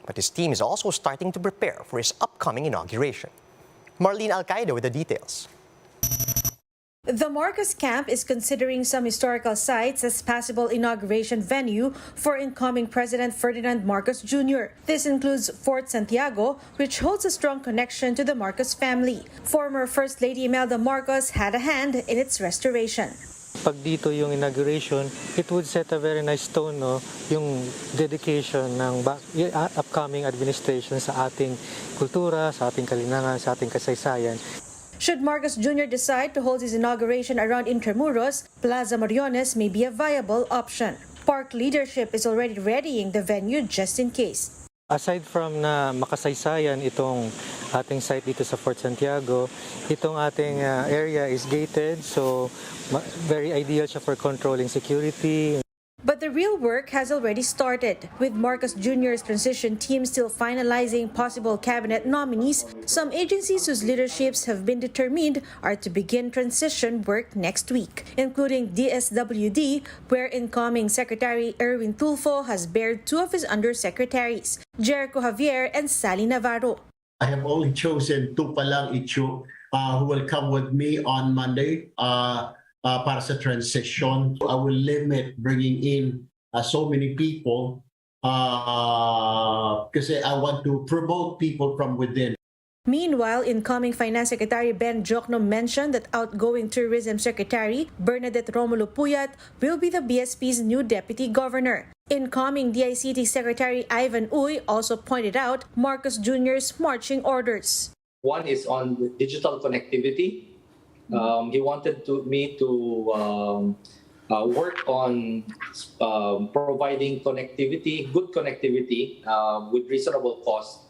but his team is also starting to prepare for his upcoming inauguration. Marlene Alcaide with the details. The Marcos camp is considering some historical sites as possible inauguration venue for incoming President Ferdinand Marcos Jr. This includes Fort Santiago, which holds a strong connection to the Marcos family. Former First Lady Imelda Marcos had a hand in its restoration. Pag dito yung inauguration, it would set a very nice tone, no? Yung dedication ng upcoming administration sa ating kultura, sa ating kalinangan, sa ating kasaysayan. Should Marcos Jr. decide to hold his inauguration around Intramuros, Plaza Moriones may be a viable option. Park leadership is already readying the venue just in case. Aside from na makasaysayan itong ating site dito sa Fort Santiago, itong ating area is gated, so very ideal siya for controlling security. But the real work has already started. With Marcos Jr.'s transition team still finalizing possible cabinet nominees, some agencies whose leaderships have been determined are to begin transition work next week, including DSWD, where incoming Secretary Erwin Tulfo has bared two of his undersecretaries, Jericho Javier and Sally Navarro. I have only chosen two pa lang who will come with me on Monday. Para sa transition, I will limit bringing in so many people because I want to promote people from within. Meanwhile, incoming Finance Secretary Ben Jokno mentioned that outgoing Tourism Secretary Bernadette Romulo Puyat will be the BSP's new Deputy Governor. Incoming DICT Secretary Ivan Uy also pointed out Marcos Jr.'s marching orders. One is on digital connectivity. He wanted me to work on providing connectivity, good connectivity with reasonable cost,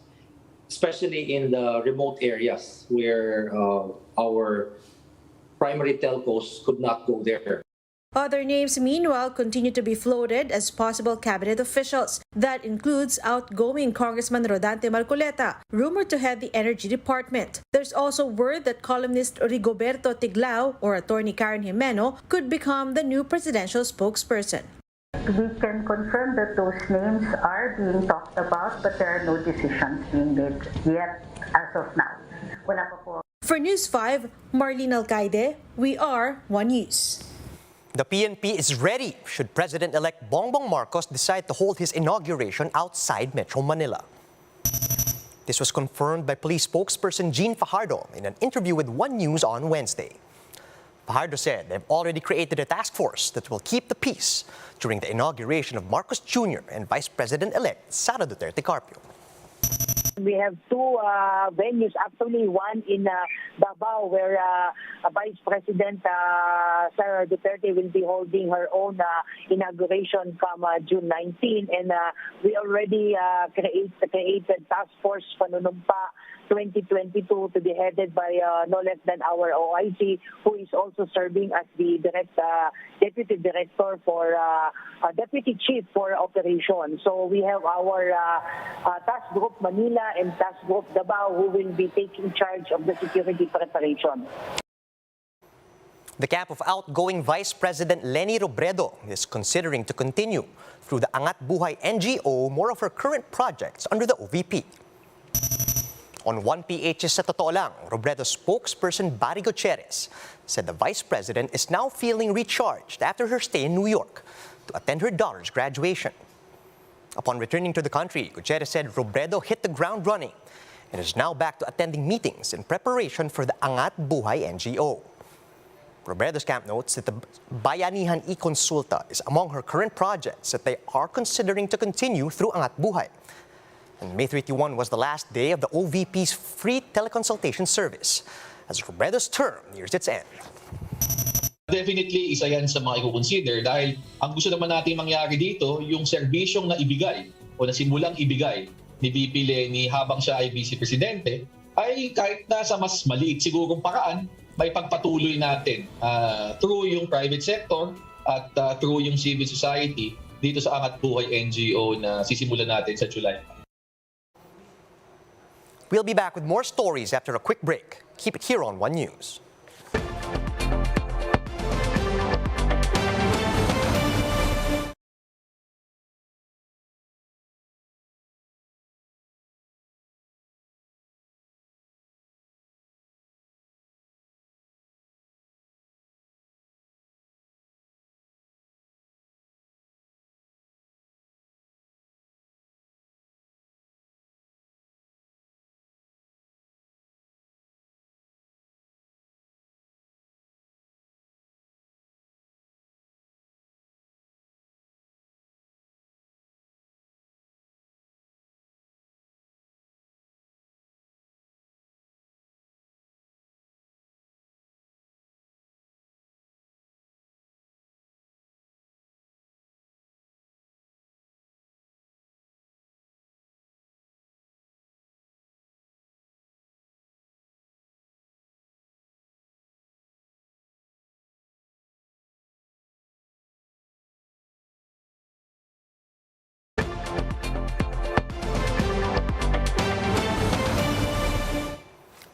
especially in the remote areas where our primary telcos could not go there. Other names, meanwhile, continue to be floated as possible cabinet officials. That includes outgoing Congressman Rodante Marcoleta, rumored to head the Energy Department. There's also word that columnist Rigoberto Tiglao or attorney Karen Jimeno could become the new presidential spokesperson. We can confirm that those names are being talked about, but there are no decisions being made yet as of now. Wala pa po. For News 5, Marlene Alcaide, we are One News. The PNP is ready should President-elect Bongbong Marcos decide to hold his inauguration outside Metro Manila. This was confirmed by police spokesperson Jean Fajardo in an interview with One News on Wednesday. Fajardo said they've already created a task force that will keep the peace during the inauguration of Marcos Jr. and Vice President-elect Sara Duterte Carpio. We have two venues, actually one in Davao where Vice President Sara Duterte will be holding her own inauguration come June 19, and we already created Task Force Panunumpa 2022 to be headed by no less than our OIC, who is also serving as the Deputy Director for Deputy Chief for Operations. So we have our Task Group Manila and Task Group Davao who will be taking charge of the security preparation. The camp of outgoing Vice President Leni Robredo is considering to continue through the Angat Buhay NGO more of her current projects under the OVP. On 1PH's Sa Totoo Lang, Robredo spokesperson Barry Gutierrez said the Vice President is now feeling recharged after her stay in New York to attend her daughter's graduation. Upon returning to the country, Gutierrez said Robredo hit the ground running and is now back to attending meetings in preparation for the Angat Buhay NGO. Robredo's camp notes that the Bayanihan e-Consulta is among her current projects that they are considering to continue through Angat Buhay. And May 31 was the last day of the OVP's free teleconsultation service as Robredo's term nears its end. Definitely, isa yan sa mga i-consider dahil ang gusto naman natin mangyari dito, yung serbisyong na ibigay o na simulang ibigay ni VP Leni habang siya ay Vice Presidente ay kahit na sa mas maliit sigurong paraan, may pagpatuloy natin through yung private sector at through yung civil society dito sa Angat Buhay NGO na sisimulan natin sa July. We'll be back with more stories after a quick break. Keep it here on One News.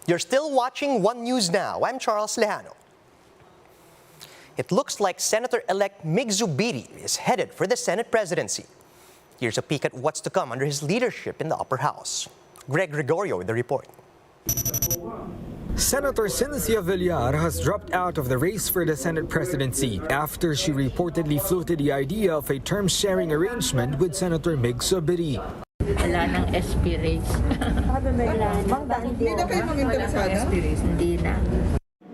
You're still watching One News Now. I'm Charles Lejano. It looks like Senator-elect Mig Zubiri is headed for the Senate presidency. Here's a peek at what's to come under his leadership in the upper house. Greg Gregorio with the report. Senator Cynthia Villar has dropped out of the race for the Senate presidency after she reportedly floated the idea of a term-sharing arrangement with Senator Mig Zubiri. Wala nang SP race. Hindi na kayo mag-interesado? Hindi na.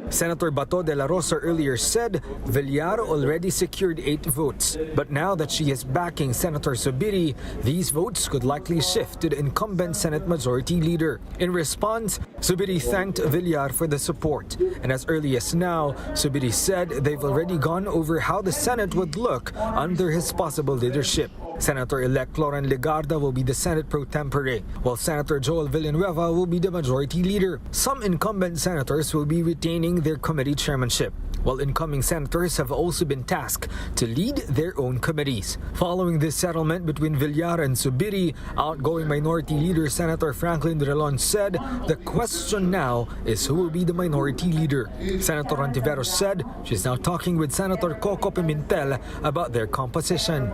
Senator Bato de la Rosa earlier said Villar already secured 8 votes. But now that she is backing Senator Zubiri, these votes could likely shift to the incumbent Senate Majority Leader. In response, Zubiri thanked Villar for the support. And as early as now, Zubiri said they've already gone over how the Senate would look under his possible leadership. Senator-elect Loren Legarda will be the Senate pro tempore, while Senator Joel Villanueva will be the Majority Leader. Some incumbent senators will be retaining their committee chairmanship, while incoming senators have also been tasked to lead their own committees. Following this settlement between Villar and Zubiri, outgoing Minority Leader Senator Franklin Drilon said the question now is who will be the Minority Leader. Senator Rantiveros said she's now talking with Senator Coco Pimentel about their composition.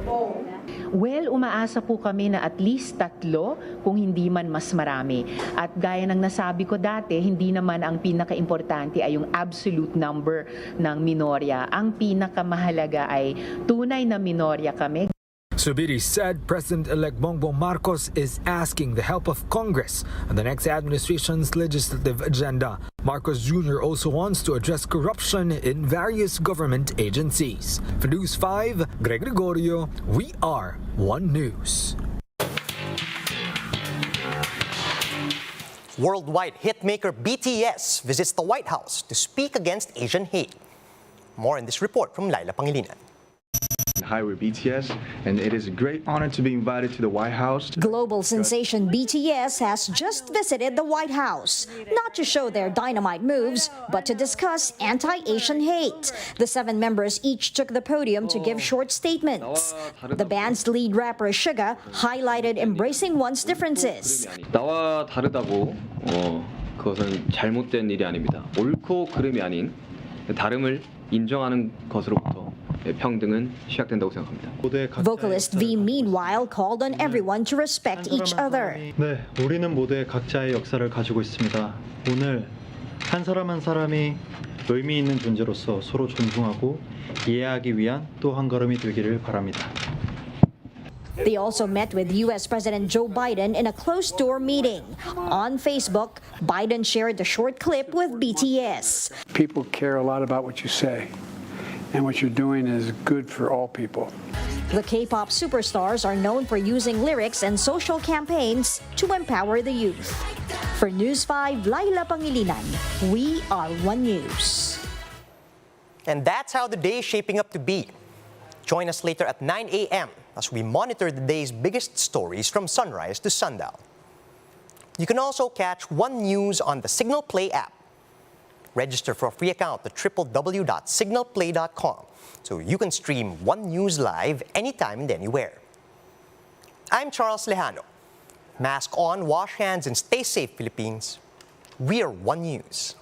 Well, umaasa po kami na at least 3 kung hindi man mas marami. At gaya ng nasabi ko dati, hindi naman ang pinaka-importante ay yung absolute number ng minorya. Ang pinakamahalaga ay tunay na minorya kami. Zubiri said President-elect Bongbong Marcos is asking the help of Congress on the next administration's legislative agenda. Marcos Jr. also wants to address corruption in various government agencies. For News 5, Greg Gregorio, we are One News. Worldwide hitmaker BTS visits the White House to speak against Asian hate. More in this report from Laila Pangilinan. Hi, we're BTS, and it is a great honor to be invited to the White House. Global sensation BTS has just visited the White House, not to show their dynamite moves, but to discuss anti-Asian hate. The 7 members each took the podium to give short statements. The band's lead rapper Suga highlighted embracing one's differences. 나와 다르다고 그것은 잘못된 일이 아닙니다. 옳고 그름이 아닌 다름을 인정하는 것으로부터 평등은 시작된다고 생각합니다. Vocalist V meanwhile called on everyone to respect each other. 네, 우리는 모두의 각자의 역사를 가지고 있습니다. 오늘 한 사람 한 사람이 의미 있는 존재로서 서로 존중하고 이해하기 위한 또 한 걸음이 되기를 바랍니다. They also met with U.S. President Joe Biden in a closed-door meeting. On Facebook, Biden shared the short clip with BTS. People care a lot about what you say, and what you're doing is good for all people. The K-pop superstars are known for using lyrics and social campaigns to empower the youth. For News 5, Laila Pangilinan, we are One News. And that's how the day is shaping up to be. Join us later at 9 a.m. as we monitor the day's biggest stories from sunrise to sundown. You can also catch One News on the Signal Play app. Register for a free account at www.signalplay.com so you can stream One News live anytime and anywhere. I'm Charles Lejano. Mask on, wash hands, and stay safe, Philippines. We are One News.